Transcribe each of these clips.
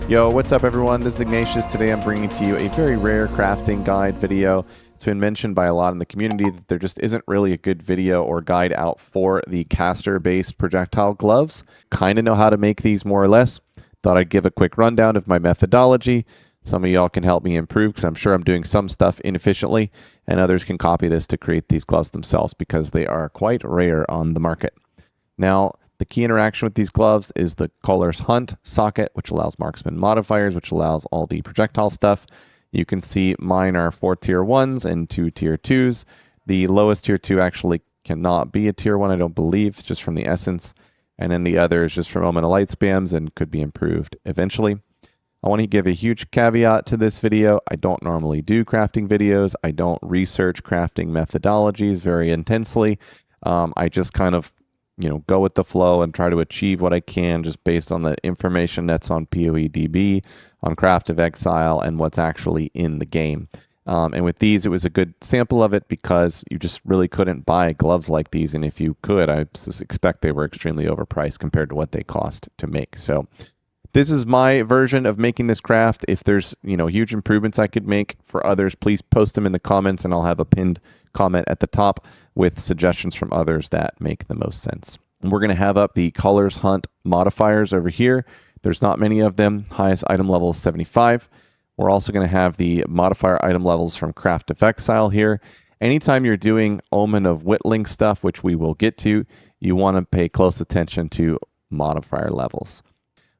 Yo, what's up everyone? This is Ignatius. Today I'm bringing to you a very rare crafting guide video. It's been mentioned by a lot in the community that there just isn't really a good video or guide out for the caster-based projectile gloves. Kind of know how to make these more or less. Thought I'd give a quick rundown of my methodology. Some of y'all can help me improve because I'm sure I'm doing some stuff inefficiently, and others can copy this to create these gloves themselves because they are quite rare on the market. Now, the key interaction with these gloves is the Kolr's Hunt socket, which allows marksman modifiers, which allows all the projectile stuff. You can see mine are 4 tier 1s and 2 tier 2s. The lowest tier 2 actually cannot be a tier 1, I don't believe, just from the essence. And then the other is just from Omen of Light spams and could be improved eventually. I want to give a huge caveat to this video. I don't normally do crafting videos. I don't research crafting methodologies very intensely. I just kind of go with the flow and try to achieve what I can just based on the information that's on PoEDB, on Craft of Exile, and what's actually in the game. And with these, it was a good sample of it because you just really couldn't buy gloves like these. And if you could, I suspect they were extremely overpriced compared to what they cost to make. So this is my version of making this craft. If there's, huge improvements I could make for others, please post them in the comments and I'll have a pinned comment at the top with suggestions from others that make the most sense. And we're going to have up the Kolr's Hunt modifiers over here. There's not many of them. Highest item level is 75. We're also going to have the modifier item levels from Craft of Exile here. Anytime you're doing Omen of Whittling stuff, which we will get to, you want to pay close attention to modifier levels.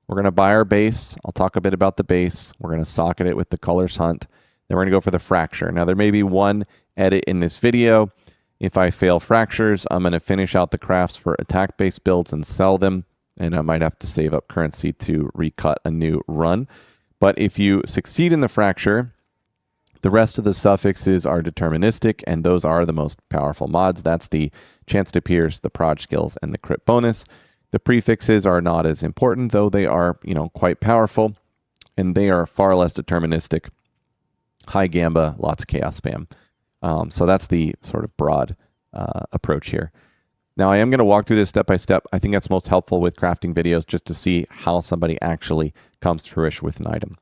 We're going to buy our base. I'll talk a bit about the base. We're going to socket it with the Kolr's Hunt. Then we're going to go for the fracture. Now, there may be one edit in this video. If I fail fractures, I'm going to finish out the crafts for attack-based builds and sell them, and I might have to save up currency to recut a new run. But if you succeed in the fracture, the rest of the suffixes are deterministic, and those are the most powerful mods. That's the chance to pierce, the proj skills, and the crit bonus. The prefixes are not as important, though they are, quite powerful, and they are far less deterministic. High gamba, lots of chaos spam. So that's the sort of broad approach here. Now, I am going to walk through this step by step. I think that's most helpful with crafting videos just to see how somebody actually comes to fruition with an item.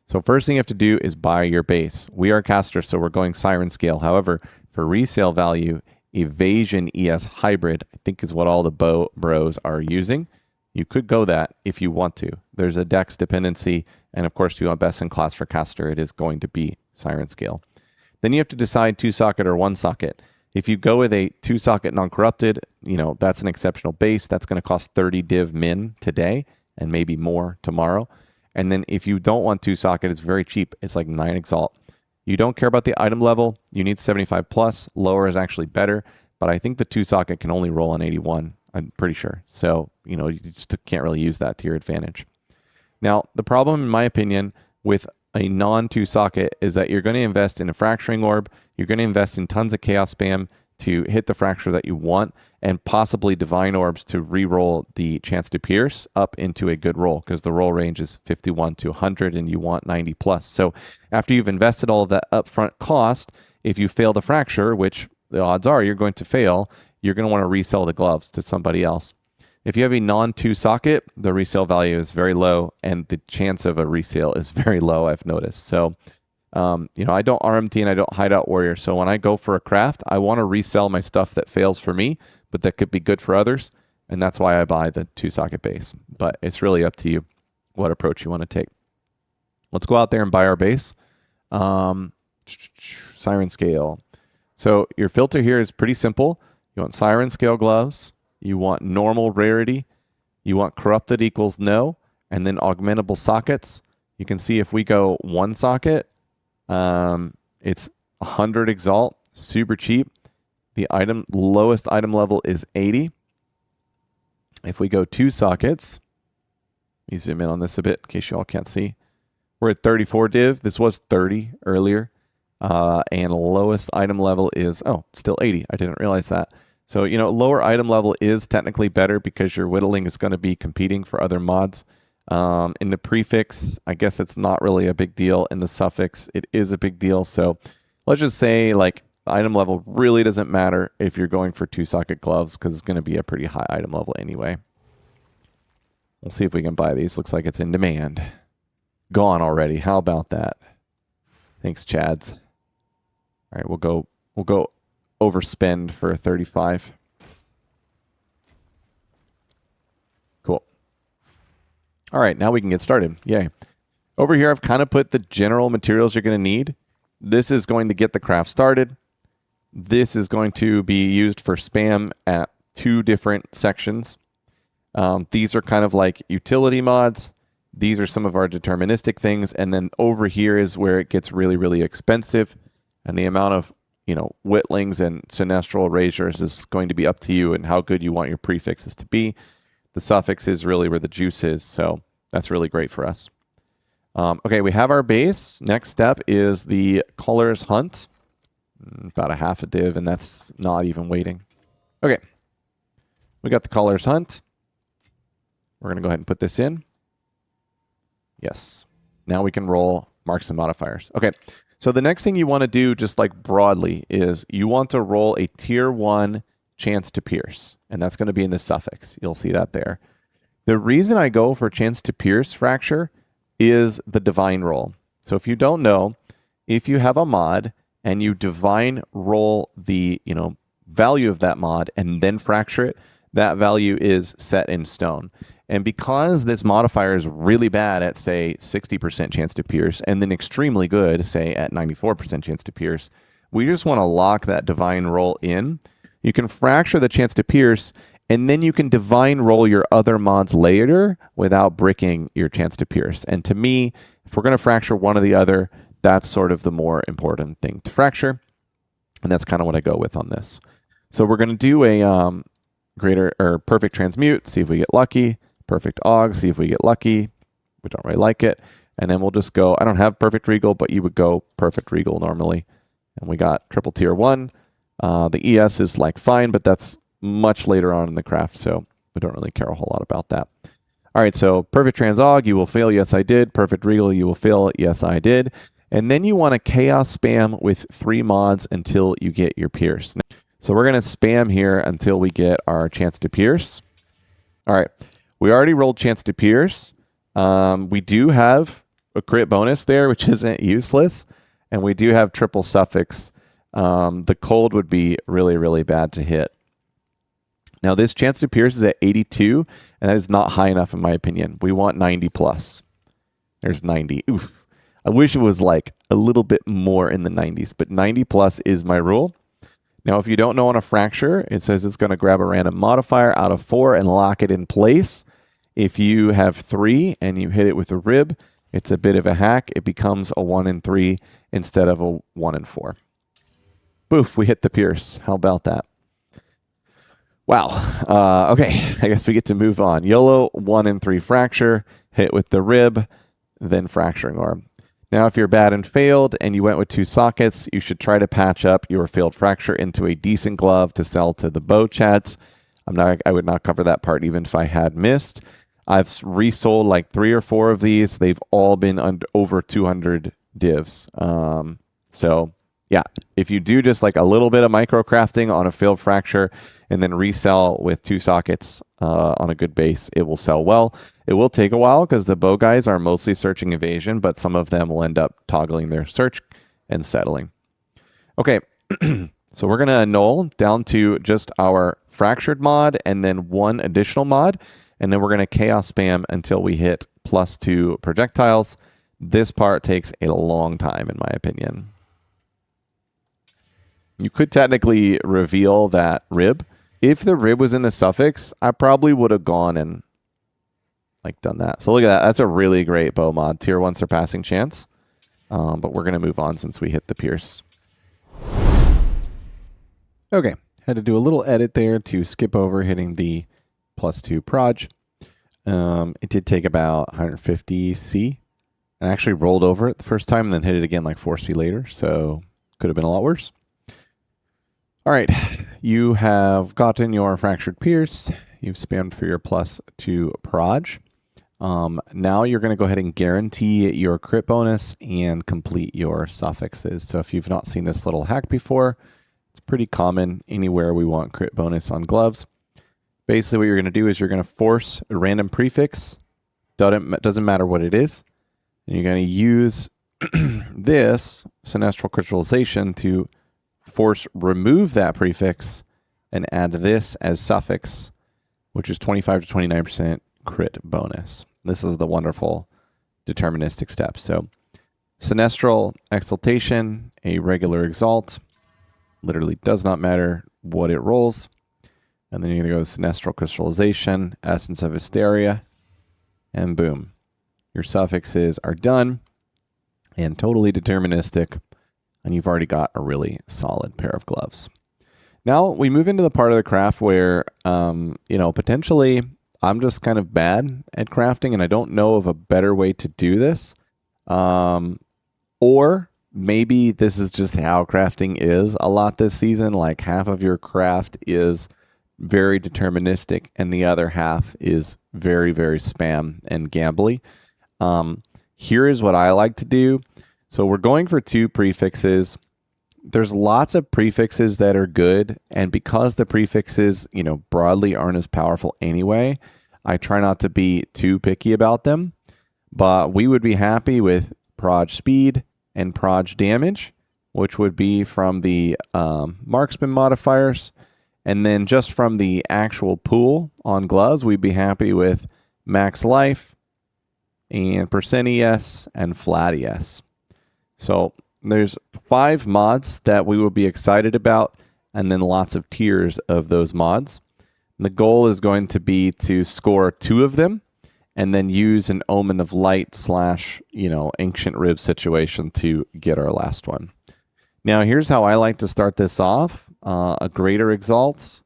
So first thing you have to do is buy your base. We are casters, so we're going Siren Scale. However, for resale value, Evasion ES Hybrid, I think is what all the bros are using. You could go that if you want to. There's a dex dependency, and of course, if you want best in class for caster, it is going to be Siren Scale. Then you have to decide 2-socket or 1-socket. If you go with a 2-socket non-corrupted, that's an exceptional base. That's going to cost 30 div min today and maybe more tomorrow. And then if you don't want 2-socket, it's very cheap. It's like 9 Exalt. You don't care about the item level. You need 75 plus. Lower is actually better. But I think the 2-socket can only roll on 81. I'm pretty sure. So, you just can't really use that to your advantage. Now, the problem, in my opinion, with a non-2-socket is that you're going to invest in a fracturing orb, you're going to invest in tons of chaos spam to hit the fracture that you want, and possibly divine orbs to re-roll the chance to pierce up into a good roll, because the roll range is 51 to 100 and you want 90 plus. So after you've invested all of that upfront cost, if you fail the fracture, which the odds are you're going to fail, you're going to want to resell the gloves to somebody else. If you have a non-2-socket, the resale value is very low, and the chance of a resale is very low, I've noticed. So, I don't RMT and I don't Hideout Warrior. So when I go for a craft, I want to resell my stuff that fails for me, but that could be good for others. And that's why I buy the 2-socket base. But it's really up to you what approach you want to take. Let's go out there and buy our base. Siren Scale. So your filter here is pretty simple. You want Siren Scale gloves. You want normal rarity. You want corrupted equals no. And then augmentable sockets. You can see if we go 1-socket, it's 100 Exalt, super cheap. The lowest item level is 80. If we go 2 sockets, let me zoom in on this a bit in case you all can't see. We're at 34 div. This was 30 earlier. And lowest item level is, still 80. I didn't realize that. So, lower item level is technically better because your whittling is going to be competing for other mods. In the prefix, I guess it's not really a big deal. In the suffix, it is a big deal. So let's just say the item level really doesn't matter if you're going for 2-socket gloves because it's going to be a pretty high item level anyway. We'll see if we can buy these. Looks like it's in demand. gone already. How about that? Thanks, Chads. All right, we'll go overspend for 35. Cool. All right, now we can get started. Yay. Over here, I've kind of put the general materials you're going to need. This is going to get the craft started. This is going to be used for spam at 2 different sections. These are kind of like utility mods. These are some of our deterministic things. And then over here is where it gets really, really expensive. And the amount of, whittlings and sinistral erasures is going to be up to you and how good you want your prefixes to be. The suffix is really where the juice is. So that's really great for us. Okay, we have our base. Next step is the Kolr's Hunt. About a half a div, and that's not even waiting. Okay. We got the Kolr's Hunt. We're going to go ahead and put this in. Yes. Now we can roll marks and modifiers. Okay. So the next thing you want to do, just like broadly, is you want to roll a tier 1 chance to pierce. And that's going to be in the suffix. You'll see that there. The reason I go for chance to pierce fracture is the divine roll. So if you don't know, if you have a mod and you divine roll the value of that mod and then fracture it, that value is set in stone. And because this modifier is really bad at, say, 60% chance to pierce, and then extremely good, say, at 94% chance to pierce, we just want to lock that divine roll in. You can fracture the chance to pierce, and then you can divine roll your other mods later without bricking your chance to pierce. And to me, if we're going to fracture one or the other, that's sort of the more important thing to fracture. And that's kind of what I go with on this. So we're going to do a greater or perfect transmute, see if we get lucky. Perfect aug, see if we get lucky. We don't really like it. And then we'll just go, I don't have perfect regal, but you would go perfect regal normally. And we got triple tier 1. The ES is like fine, but that's much later on in the craft, so we don't really care a whole lot about that. All right, so perfect trans aug, you will fail. Yes, I did. Perfect regal, you will fail. Yes, I did. And then you want to chaos spam with 3 mods until you get your pierce. So we're going to spam here until we get our chance to pierce. All right. We already rolled chance to pierce. We do have a crit bonus there, which isn't useless. And we do have triple suffix. The cold would be really, really bad to hit. Now, this chance to pierce is at 82, and that is not high enough in my opinion. We want 90 plus. There's 90. Oof. I wish it was like a little bit more in the 90s, but 90 plus is my rule. Now, if you don't know on a fracture, it says it's going to grab a random modifier out of 4 and lock it in place. If you have 3 and you hit it with a rib, it's a bit of a hack. It becomes a 1 in 3 instead of a 1 in 4. Boof, we hit the pierce. How about that? Wow. Okay, I guess we get to move on. YOLO, 1 in 3 fracture, hit with the rib, then fracturing orb. Now, if you're bad and failed and you went with 2 sockets, you should try to patch up your failed fracture into a decent glove to sell to the bow chats. I would not cover that part even if I had missed. I've resold like 3 or 4 of these. They've all been over 200 divs. So yeah, if you do just like a little bit of micro crafting on a failed fracture and then resell with 2 sockets on a good base, it will sell well. It will take a while because the bow guys are mostly searching evasion, but some of them will end up toggling their search and settling. Okay, so we're going to annul down to just our fractured mod and then 1 additional mod. And then we're going to chaos spam until we hit +2 projectiles. This part takes a long time, in my opinion. You could technically reveal that rib. If the rib was in the suffix, I probably would have gone and done that. So look at that. That's a really great bow mod. Tier 1 surpassing chance. But we're going to move on since we hit the pierce. Okay. Had to do a little edit there to skip over hitting the +2 proj. It did take about 150 C. And I actually rolled over it the first time and then hit it again like 4 C later. So could have been a lot worse. All right. You have gotten your fractured pierce. You've spammed for your +2 proj. Now you're going to go ahead and guarantee your crit bonus and complete your suffixes. So if you've not seen this little hack before, it's pretty common anywhere we want crit bonus on gloves. Basically what you're going to do is you're going to force a random prefix. Doesn't matter what it is. And you're going to use this Sinistral Crystallization to force remove that prefix and add this as suffix, which is 25 to 29% crit bonus. This is the wonderful deterministic step. So Sinistral Exaltation, a regular Exalt, literally does not matter what it rolls. And then you're going to go Sinistral Crystallization, Essence of Hysteria, and boom. Your suffixes are done and totally deterministic, and you've already got a really solid pair of gloves. Now we move into the part of the craft where, potentially I'm just kind of bad at crafting and I don't know of a better way to do this. Or maybe this is just how crafting is a lot this season. Like half of your craft is very deterministic and the other half is very, very spam and gambly. Here is what I like to do. So we're going for 2 prefixes. There's lots of prefixes that are good, and because the prefixes, broadly aren't as powerful anyway, I try not to be too picky about them. But we would be happy with proj speed and proj damage, which would be from the marksman modifiers. And then just from the actual pool on gloves, we'd be happy with max life and percent ES and flat ES. So there's 5 mods that we will be excited about, and then lots of tiers of those mods. And the goal is going to be to score 2 of them, and then use an Omen of Light / Ancient Rib situation to get our last one. Now here's how I like to start this off. A Greater Exalt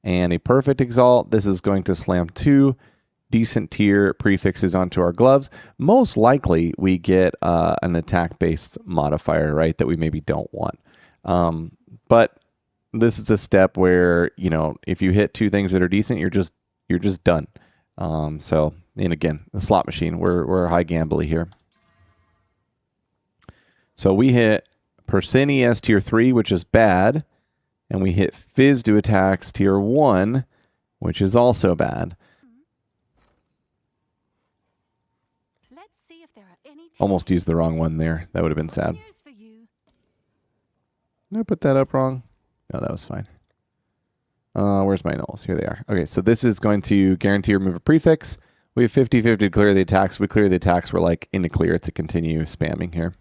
and a Perfect Exalt. This is going to slam 2 decent tier prefixes onto our gloves. Most likely we get an attack-based modifier, right, that we maybe don't want. But this is a step where, if you hit 2 things that are decent, you're just done. And again, the slot machine, we're high gambly here. So we hit percent ES tier 3, which is bad, and we hit Fizz to attacks tier 1, which is also bad. Almost used the wrong one there. That would have been sad. Did I put that up wrong? No, that was fine. Where's my nulls? Here they are. Okay, so this is going to guarantee remove a prefix. We have 50-50 to clear the attacks. We clear the attacks. We're like in the clear to continue spamming here.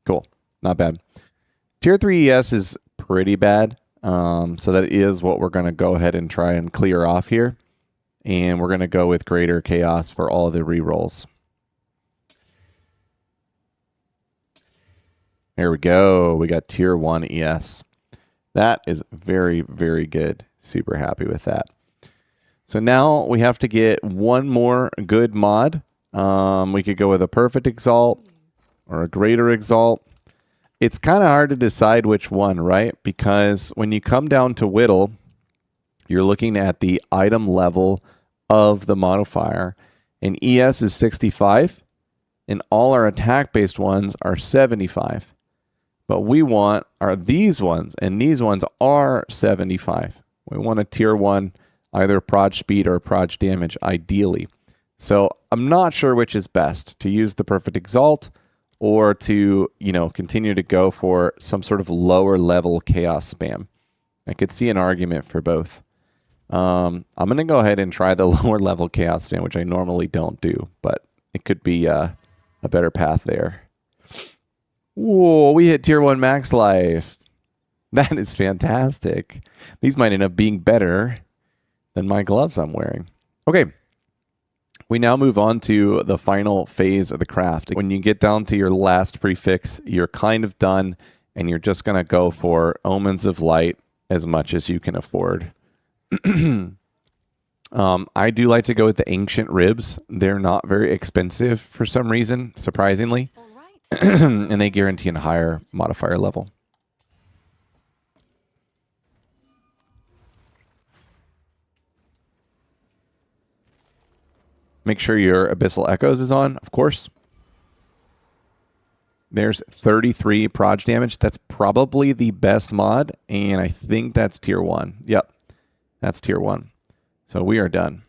Cool. Not bad. Tier 3 ES is pretty bad. So that is what we're going to go ahead and try and clear off here. And we're going to go with Greater Chaos for all the rerolls. There we go. We got tier 1 ES. That is very, very good. Super happy with that. So now we have to get one more good mod. We could go with a Perfect Exalt or a Greater Exalt. It's kind of hard to decide which one, right? Because when you come down to Whittle, you're looking at the item level of the modifier. And ES is 65. And all our attack-based ones are 75. But we want are these ones, and these ones are 75. We want a tier 1, either proj speed or proj damage, ideally. So I'm not sure which is best, to use the Perfect Exalt or to, continue to go for some sort of lower level chaos spam. I could see an argument for both. I'm going to go ahead and try the lower level chaos spam, which I normally don't do, but it could be a better path there. Whoa, we hit tier 1 max life. That is fantastic. These might end up being better than my gloves I'm wearing. Okay. We now move on to the final phase of the craft. When you get down to your last prefix, you're kind of done, and you're just going to go for Omens of Light as much as you can afford. I do like to go with the Ancient Ribs. They're not very expensive for some reason, surprisingly. And they guarantee a higher modifier level. Make sure your Abyssal Echoes is on, of course. There's 33 proj damage. That's probably the best mod, and I think that's tier 1. Yep, that's tier 1. So we are done.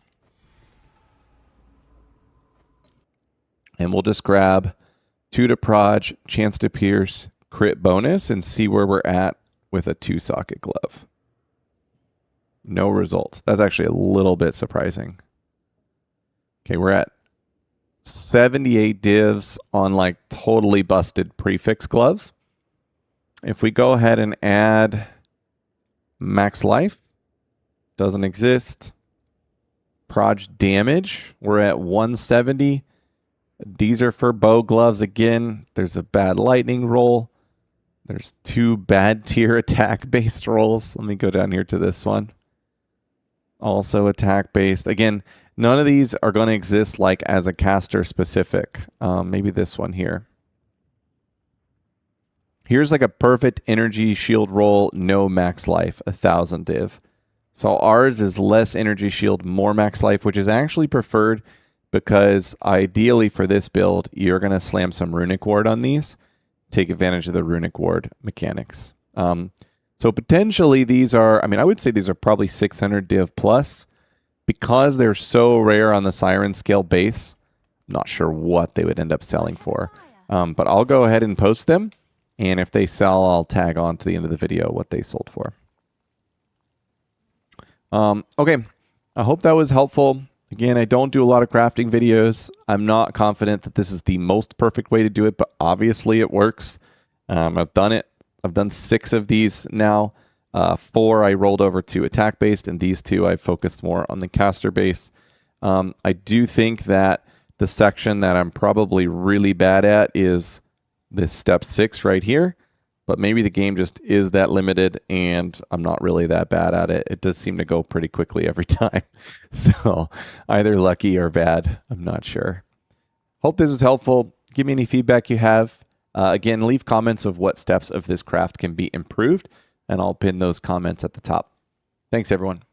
And we'll just grab 2 to proj, chance to pierce, crit bonus, and see where we're at with a 2-socket glove. No results. That's actually a little bit surprising. Okay, we're at 78 divs on like totally busted prefix gloves. If we go ahead and add max life, doesn't exist. Proj damage, we're at 170. These are for bow gloves again. There's a bad lightning roll. There's 2 bad tier attack based rolls. Let me go down here to this one. Also attack based. Again, none of these are going to exist like as a caster specific. Maybe this one here. Here's like a perfect energy shield roll, no max life, 1000 div. So ours is less energy shield, more max life, which is actually preferred because ideally for this build, you're going to slam some runic ward on these, take advantage of the runic ward mechanics. So potentially these are, I mean, I would say these are probably 600 div plus. Because they're so rare on the Siren Scale base, I'm not sure what they would end up selling for. But I'll go ahead and post them. And if they sell, I'll tag on to the end of the video what they sold for. Okay, I hope that was helpful. Again, I don't do a lot of crafting videos. I'm not confident that this is the most perfect way to do it, but obviously it works. I've done it. I've done 6 of these now. 4 I rolled over to attack based, and these 2 I focused more on the caster base. I do think that the section that I'm probably really bad at is this step 6 right here, but maybe the game just is that limited and I'm not really that bad at it. It does seem to go pretty quickly every time. So either lucky or bad, I'm not sure. Hope this was helpful. Give me any feedback you have. Again, leave comments of what steps of this craft can be improved, and I'll pin those comments at the top. Thanks, everyone.